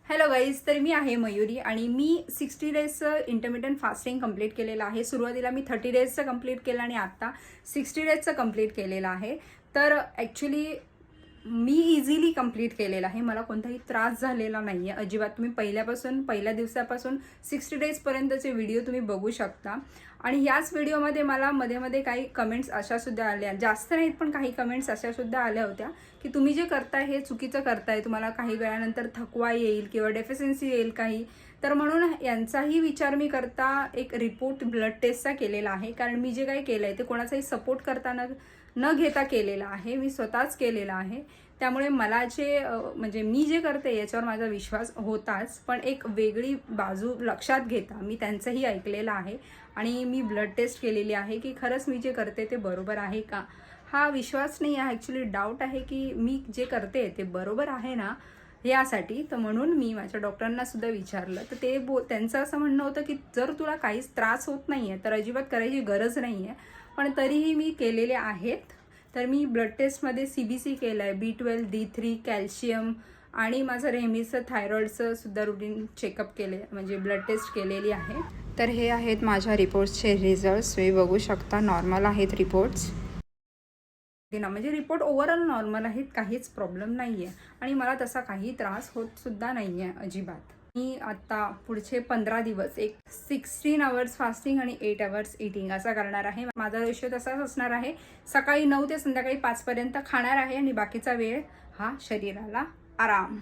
Hello guys, तर मी आहे मयुरी आणि मी 60 डेजचं इंटरमिटंट फास्टिंग कंप्लीट केलेलं आहे. सुरुवातीला मी 30 डेजचं कंप्लीट केलं आणि आत्ता 60 डेजचं कंप्लीट केलेलं आहे. तर ॲक्च्युली मी इझिली कंप्लीट केलेलं आहे. मला कोणताही त्रास झालेला नाही आहे अजिबात. तुम्ही पहिल्या दिवसापासून 60 डेजपर्यंतचे व्हिडिओ तुम्ही बघू शकता. आणि याच व्हिडिओमध्ये मला मध्ये काही कमेंट्स अशा सुद्धा आल्या, जास्त नाहीत पण काही कमेंट्स अशा सुद्धा आल्या होत्या की तुम्ही जे करताय हे चुकीचं करताय, तुम्हाला काही वेळानंतर थकवा येईल किंवा डेफिशियन्सी येईल काही. तर म्हणून यांचाही विचार मी करता एक रिपोर्ट ब्लड टेस्टचा केलेला आहे. कारण मी जे काही केलं आहे ते कोणाचाही सपोर्ट करताना न घेता केलेला आहे, मी स्वतःच केलेला आहे. त्यामुळे मला म्हणजे मी जे करते याच्यावर माझा विश्वास होताच, पण एक वेगळी बाजू लक्षात घेता मी त्यांचंही ऐकलेलं आहे आणि मी ब्लड टेस्ट केलेली आहे की खरंच मी जे करते ते बरोबर आहे का. हा विश्वास नाही आहे, ॲक्च्युली डाऊट आहे की मी जे करते ते बरोबर आहे ना यासाठी. तर म्हणून मी माझ्या डॉक्टरांना सुद्धा विचारलं, तर त्यांचं असं म्हणणं होतं की जर तुला काहीच त्रास होत नाही आहे तर अजिबात करायची गरज नाही आहे. पण तरीही मी केलेले आहेत. तर मी ब्लड टेस्टमध्ये CBC केलं आहे, B12, D3, कॅल्शियम आणि माझं नेहमीचं थायरॉईडचं सुद्धा रुटीन चेकअप केले, म्हणजे ब्लड टेस्ट केलेली आहे. तर हे आहेत माझ्या रिपोर्ट्सचे रिझल्ट्स. तुम्ही बघू शकता, नॉर्मल आहेत रिपोर्ट्स. म्हणजे रिपोर्ट ओव्हरऑल नॉर्मल आहेत, काहीच प्रॉब्लेम नाही आहे आणि मला तसा काही त्रास होत सुद्धा नाही आहे अजिबात. मी आत्ता पुढचे 15 दिवस एक 16 आवर्स फास्टिंग आणि 8 आवर्स ईटिंग असा करणार आहे. माझा रेशो तसाच असणार आहे, सकाळी 9 ते संध्याकाळी 5 पर्यंत खाणार आहे आणि बाकीचा वेळ हा शरीराला आराम.